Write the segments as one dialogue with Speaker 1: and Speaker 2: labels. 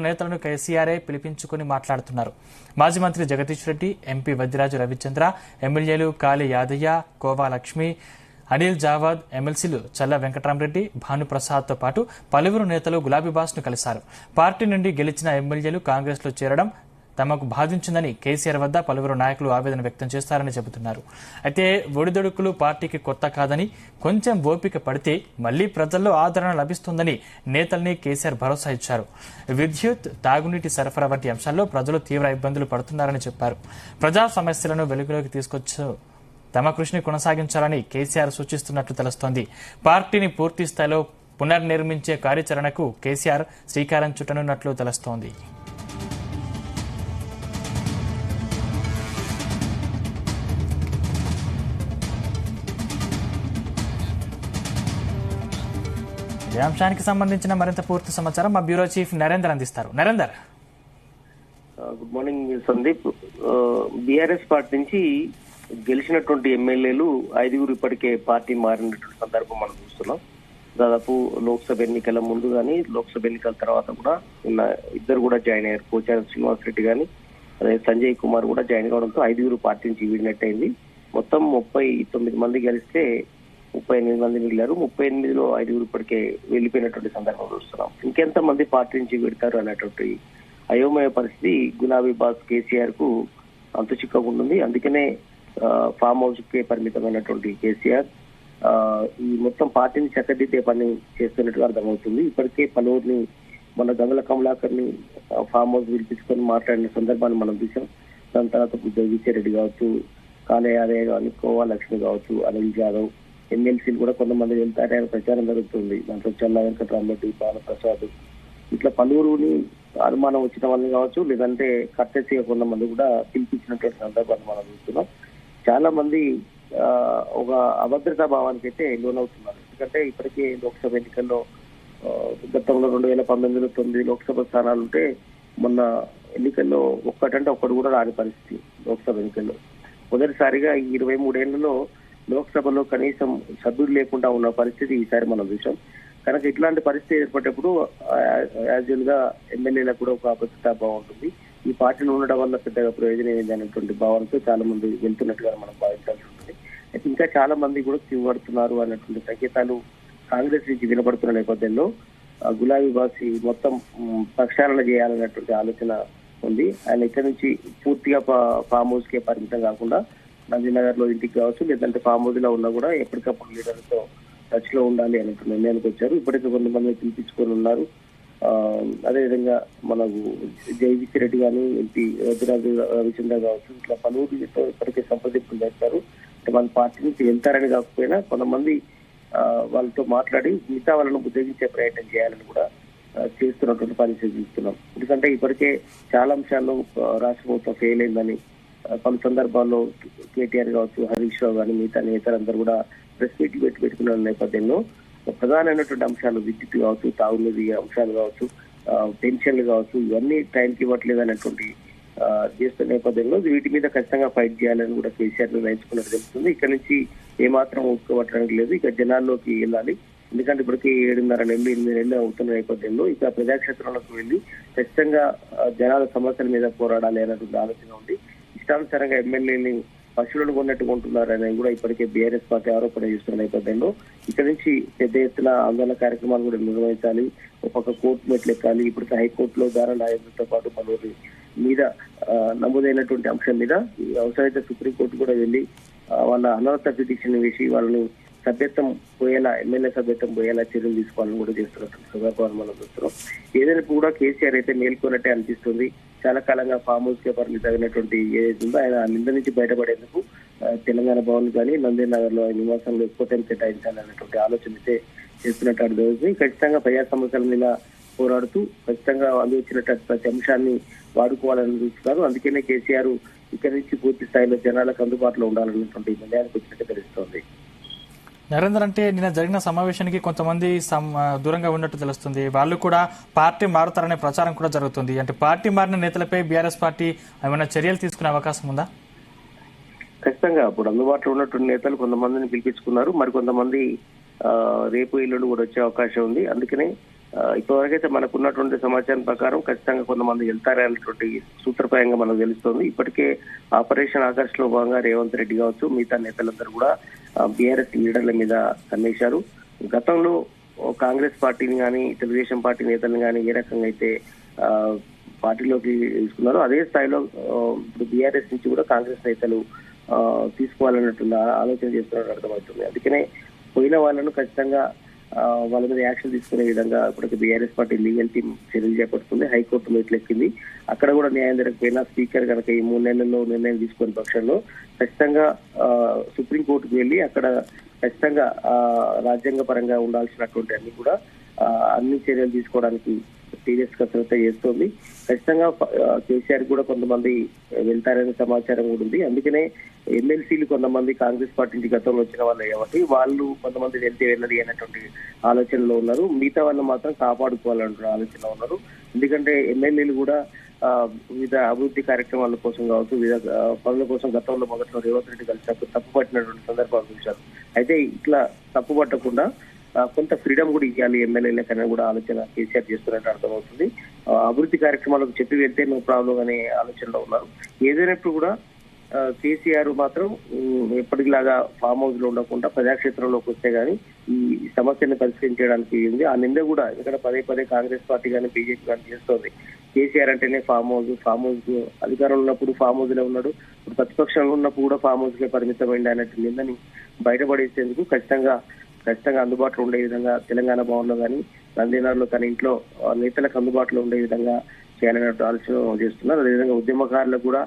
Speaker 1: నేతలను కేసీఆర్ఏ పిలిపించుకుని మాట్లాడుతున్నారు. మాజీ మంత్రి జగదీష్ రెడ్డి, ఎంపీ వద్దిరాజు రవిచంద్ర, ఎమ్మెల్యేలు కాళీ యాదయ్య, కోవా లక్ష్మి, అనిల్ జావాద్, ఎమ్మెల్సీలు చల్ల వెంకటరామరెడ్డి, భానుప్రసాద్తో పాటు పలువురు నేతలు గులాబీబాస్ను కలిశారు. పార్టీ నుండి గెలిచిన ఎమ్మెల్యేలు కాంగ్రెస్లో చేరడం తమకు బాధించిందని కేసీఆర్ వద్ద పలువురు నాయకులు ఆవేదన వ్యక్తం చేస్తారని చెబుతున్నారు. అయితే ఒడిదొడుకులు పార్టీకి కొత్త కాదని, కొంచెం ఓపిక పడితే మళ్లీ ప్రజల్లో ఆదరణ లభిస్తుందని నేతల్ని కేసీఆర్ భరోసా ఇచ్చారు. విద్యుత్, తాగునీటి సరఫరా వంటి అంశాల్లో ప్రజలు తీవ్ర ఇబ్బందులు పడుతున్నారని చెప్పారు. ప్రజా సమస్యలను వెలుగులోకి తీసుకొచ్చు తమ కృషిని కొనసాగించాలని కేసీఆర్ సూచిస్తున్నట్లు తెలుస్తోంది. పార్టీని పూర్తి స్థాయిలో పునర్నిర్మించే కార్యాచరణకు కేసీఆర్ శ్రీకారం చుట్టనున్నట్లు తెలుస్తోంది. ఈ అంశానికి సంబంధించిన మరింత పూర్తి సమాచారం మా బ్యూరో చీఫ్ నరేందర్ అందిస్తారు. Narender,
Speaker 2: good morning Sandeep. BRS party నుంచి గెలిచినటువంటి ఎమ్మెల్యేలు 5 ఇప్పటికే పార్టీ మారినటువంటి సందర్భం మనం చూస్తున్నాం. దాదాపు లోక్సభ ఎన్నికల ముందు కానీ లోక్సభ ఎన్నికల తర్వాత కూడా నిన్న ఇద్దరు కూడా జాయిన్ అయ్యారు. పోచారం శ్రీనివాస్ రెడ్డి కానీ అదే సంజయ్ కుమార్ కూడా జాయిన్ కావడంతో 5 పార్టీ నుంచి వీడినట్టయింది. మొత్తం 39 మంది గెలిస్తే 38 మంది మిగిలారు. 38లో 5 ఇప్పటికే వెళ్లిపోయినటువంటి సందర్భం చూస్తున్నాం. ఇంకెంత మంది పార్టీ నుంచి పెడతారు అనేటువంటి అయోమయ పరిస్థితి గులాబీ బాస్ కేసీఆర్ కు అంతు చిక్కకుంటుంది. అందుకనే ఫామ్ హౌస్ కే పరిమితమైనటువంటి కేసీఆర్ ఈ మొత్తం పార్టీని చక్కదిద్దే పని చేస్తున్నట్టుగా అర్థమవుతుంది. ఇప్పటికే పలువురిని మన గంగుల కమలాకర్ ని ఫామ్ హౌస్ పిలిపించుకొని మాట్లాడిన సందర్భాన్ని మనం చూసాం. దాని తర్వాత జగదీష్ రెడ్డి కావచ్చు, కాళీ యాదయ్య కానీ, కోవా లక్ష్మి కావచ్చు, అనిల్ జాదవ్, ఎమ్మెల్సీలు కూడా కొంతమంది వెళ్తారని ప్రచారం జరుగుతుంది. దాంట్లో చల్ల వెంకటరామరెడ్డి, భానుప్రసాద్ ఇట్లా పలువురుని అనుమానం వచ్చిన వాళ్ళని కావచ్చు, లేదంటే కర్తెస్సిగా కొంతమంది కూడా పిలిపించినటువంటి సందర్భాన్ని మనం చూస్తున్నాం. చాలా మంది ఒక అభద్రతా భావానికి అయితే లోనవుతున్నారు. ఎందుకంటే ఇప్పటికే లోక్సభ ఎన్నికల్లో గతంలో 2019లో 9 లోక్సభ స్థానాలు ఉంటే మొన్న ఎన్నికల్లో ఒక్కటి కూడా రాని పరిస్థితి. లోక్సభ ఎన్నికల్లో మొదటిసారిగా ఈ 23 ఏళ్లలో లోక్సభలో కనీసం సభ్యులు లేకుండా ఉన్న పరిస్థితి ఈసారి మనం చూసాం. కనుక ఇట్లాంటి పరిస్థితి ఏర్పడేటప్పుడు యాజువల్ గా ఎమ్మెల్యేలకు కూడా ఒక అభద్రతా భావం ఉంటుంది. ఈ పార్టీలో ఉండడం వల్ల పెద్దగా ప్రయోజనం ఏంది అనేటువంటి భావంతో చాలా మంది వెళ్తున్నట్టుగా మనం భావించాల్సి ఉంటుంది. అయితే ఇంకా చాలా మంది కూడా తిరుగుబడుతున్నారు అనేటువంటి సంకేతాలు కాంగ్రెస్ నుంచి వినపడుతున్న నేపథ్యంలో గులాబీ బాసి మొత్తం ప్రక్షాళన చేయాలనేటువంటి ఆలోచన ఉంది. ఆయన ఇక్కడి నుంచి పూర్తిగా ఫామ్ హౌస్ కే పరిమితం కాకుండా నందినగర్ లో ఇంటికి కావచ్చు, లేదంటే ఫామ్ హౌస్ లో ఉన్నా కూడా ఎప్పటికప్పుడు లీడర్లతో టచ్ లో ఉండాలి అనేటువంటి నిర్ణయానికి వచ్చారు. ఇప్పటికే కొంతమంది పిలిపించుకొని ఉన్నారు. అదేవిధంగా మనకు జగదీష్ రెడ్డి కానీ, ఎంపీ వద్దిరాజు రవిచంద్ర కావచ్చు, ఇట్లా పలువురితో ఇప్పటికే సంప్రదింపులు చేస్తారు. మన పార్టీ నుంచి వెళ్తారని కాకపోయినా కొంతమంది వాళ్ళతో మాట్లాడి మిగతా వాళ్ళను బుద్ధించే ప్రయత్నం చేయాలని కూడా చేస్తున్నటువంటి పరిస్థితి చూస్తున్నాం. ఎందుకంటే ఇప్పటికే చాలా అంశాల్లో రాష్ట్ర ప్రభుత్వం ఫెయిల్ అయిందని పలు సందర్భాల్లో కేటీఆర్ కావచ్చు, హరీష్ రావు కానీ మిగతా నేతలందరూ కూడా ప్రెస్ మీట్లు పెట్టుకున్న నేపథ్యంలో ప్రధానమైనటువంటి అంశాలు విద్యుత్ కావచ్చు, తాగునీటి అంశాలు కావచ్చు, పెన్షన్లు కావచ్చు, ఇవన్నీ టైంకి ఇవ్వట్లేదు అనేటువంటి చేస్తున్న నేపథ్యంలో వీటి మీద ఖచ్చితంగా ఫైట్ చేయాలని కూడా కేసీఆర్ నిర్ణయించుకున్నట్టు తెలుస్తుంది. ఇక్కడ నుంచి ఏమాత్రం ఒప్పుకోవటానికి లేదు. ఇక జనాల్లోకి వెళ్ళాలి. ఎందుకంటే ఇప్పటికీ 7.5 నెలలు 8 నెలలు అవుతున్న నేపథ్యంలో ఇక ప్రజాక్షేత్రంలోకి వెళ్ళి ఖచ్చితంగా జనాల సమస్యల మీద పోరాడాలి అనేటువంటి ఆలోచన ఉంది. ఇష్టానుసారంగా ఎమ్మెల్యేని పశువులను కొన్నట్టు కొంటున్నారని కూడా ఇప్పటికే బీఆర్ఎస్ పార్టీ ఆరోపణ చేస్తున్న నేపథ్యంలో ఇక్కడ నుంచి పెద్ద ఎత్తున ఆందోళన కార్యక్రమాలు కూడా నిర్వహించాలి. ఒక కోర్టు మెట్లు ఎక్కాలి. ఇప్పటికే హైకోర్టులో దారుణ న్యాయమూర్తితో పాటు పలువురి మీద నమోదైనటువంటి అంశం మీద అవసరమైతే సుప్రీంకోర్టు కూడా వెళ్ళి వాళ్ళ అనర్హత పిటిషన్ వేసి వాళ్ళని సభ్యత్వం పోయేలా, ఎమ్మెల్యే సభ్యత్వం పోయేలా చర్యలు తీసుకోవాలని కూడా చేస్తున్నటువంటి సందర్భాన్ని మనం చూస్తున్నాం. ఏదైనా కూడా కేసీఆర్ అయితే మేల్కొన్నట్టే అనిపిస్తుంది. చాలా కాలంగా ఫామ్ హౌస్ కే పరిమితమైనటువంటి ఏదైతే ఉందో ఆయన నింద నుంచి బయటపడేందుకు తెలంగాణ భవన్ కానీ నందినగర్ లో నివాసంలో ఎక్కువ టైం కేటాయించాలనేటువంటి ఆలోచన అయితే చేస్తున్నట్టు అర్థమవుతుంది. ఖచ్చితంగా ప్రజా సమస్యల మీద పోరాడుతూ ఖచ్చితంగా అందించినట్టు ప్రతి అంశాన్ని వాడుకోవాలని చూస్తున్నారు. అందుకనే కేసీఆర్ ఇక్కడి నుంచి పూర్తి స్థాయిలో జనాలకు అందుబాటులో ఉండాలన్నటువంటి నిర్ణయానికి వచ్చినట్టు తెలుస్తోంది.
Speaker 1: నరేందర్, అంటే నిన్న జరిగిన సమావేశానికి కొంతమంది దూరంగా ఉన్నట్టు తెలుస్తుంది. వాళ్ళు కూడా పార్టీ మారుతారనే ప్రచారం కూడా జరుగుతుంది. అంటే పార్టీ మారిన నేతలపై బీఆర్ఎస్ పార్టీ ఏమైనా చర్యలు తీసుకునే అవకాశం ఉందా?
Speaker 2: ఖచ్చితంగా ఇప్పుడు అందుబాటులో ఉన్నటువంటి నేతలు కొంతమందిని పిలిపించుకున్నారు. మరికొంతమంది రేపు ఎల్లుండి కూడా వచ్చే అవకాశం ఉంది. అందుకనే ఇప్పటివరకైతే మనకున్నటువంటి సమాచారం ప్రకారం ఖచ్చితంగా కొంతమంది వెళ్తారనేటువంటి సూత్రప్రాయంగా మనకు తెలుస్తోంది. ఇప్పటికే ఆపరేషన్ ఆకర్ష్ లో భాగంగా రేవంత్ రెడ్డి కావచ్చు, మిగతా నేతలందరూ కూడా బీఆర్ఎస్ లీడర్ల మీద కన్నేశారు. గతంలో కాంగ్రెస్ పార్టీని కానీ తెలుగుదేశం పార్టీ నేతలను కానీ ఏ రకంగా అయితే పార్టీలోకి తీసుకున్నారో అదే స్థాయిలో ఇప్పుడు బీఆర్ఎస్ నుంచి కూడా కాంగ్రెస్ నేతలు తీసుకోవాలన్నట్టు ఆలోచన చేస్తున్నట్టు అర్థమవుతుంది. అందుకనే పోయిన వాళ్ళను ఖచ్చితంగా వాళ్ళ మీద యాక్షన్ తీసుకునే విధంగా ఇప్పటికి బీఆర్ఎస్ పార్టీ లీగల్ టీం చర్యలు చేపడుతుంది. హైకోర్టు మెట్లెక్కింది. అక్కడ కూడా న్యాయం జరగకపోయినా స్పీకర్ కనుక ఈ 3 నెలల్లో నిర్ణయం తీసుకునే పక్షంలో ఖచ్చితంగా సుప్రీంకోర్టుకు వెళ్లి అక్కడ ఖచ్చితంగా రాజ్యాంగ పరంగా ఉండాల్సినటువంటి అన్ని కూడా అన్ని చర్యలు తీసుకోవడానికి సీరియస్ కసరత్తు చేస్తోంది. ఖచ్చితంగా కేసీఆర్ కూడా కొంతమంది వెళ్తారనే సమాచారం కూడా ఉంది. అందుకనే ఎమ్మెల్సీలు కొంతమంది కాంగ్రెస్ పార్టీ నుంచి గతంలో వచ్చిన వాళ్ళు కాబట్టి వాళ్ళు కొంతమంది వెళ్తే వెళ్ళది అనేటువంటి ఆలోచనలో ఉన్నారు. మిగతా వాళ్ళు మాత్రం కాపాడుకోవాలనే ఆలోచనలో ఉన్నారు. ఎందుకంటే ఎమ్మెల్యేలు కూడా వివిధ అభివృద్ధి కార్యక్రమాల కోసం కావచ్చు, వివిధ పనుల కోసం గతంలో మొదట్లో రేవంత్ రెడ్డి కలిసినప్పుడు తప్పు పట్టినటువంటి సందర్భాలు చూశారు. అయితే ఇట్లా తప్పు పట్టకుండా కొంత ఫ్రీడమ్ కూడా ఇవ్వాలి ఎమ్మెల్యేలకన్నా కూడా ఆలోచన కేసీఆర్ చేస్తున్నట్టు అర్థమవుతుంది. అభివృద్ధి కార్యక్రమాలకు చెప్పి వెళ్తే నో ప్రాబ్లం అనే ఆలోచనలో ఉన్నారు. ఏదైనప్పుడు కూడా కేసీఆర్ మాత్రం ఎప్పటిలాగా ఫామ్ హౌస్ లో ఉండకుండా ప్రజాక్షేత్రంలోకి వస్తే గానీ ఈ సమస్యను పరిష్కరించడానికి ఉంది. ఆ నింద కూడా ఇక్కడ పదే కాంగ్రెస్ పార్టీ కానీ బీజేపీ కానీ చేస్తోంది. కేసీఆర్ అంటేనే ఫామ్ హౌస్ అధికారంలో ఉన్నప్పుడు ఫామ్ హౌస్ లో ఉన్నాడు, ఇప్పుడు ప్రతిపక్షంలో ఉన్నప్పుడు కూడా ఫామ్ హౌస్ కే పరిమితమైంది అన్నట్టు నిందని బయటపడేసేందుకు ఖచ్చితంగా అందుబాటులో ఉండే విధంగా తెలంగాణ భవన్లో కానీ నందినార్లో కానీ ఇంట్లో నేతలకు అందుబాటులో ఉండే విధంగా చేయాలన్నట్టు ఆలోచన చేస్తున్నారు. అదేవిధంగా ఉద్యమకారులకు కూడా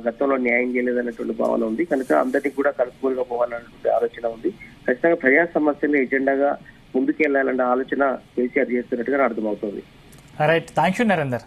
Speaker 2: గతంలో న్యాయం చేయలేదన్నటువంటి భావన ఉంది. కనుక అందరినీ కూడా కలుపుకోలుగా పోవాలన్నటువంటి ఆలోచన ఉంది. ఖచ్చితంగా ప్రజా సమస్యలు ఎజెండాగా ముందుకెళ్లాలన్న ఆలోచన కేసీఆర్ చేస్తున్నట్టుగా అర్థమవుతుంది.
Speaker 1: Right, thank you Narender.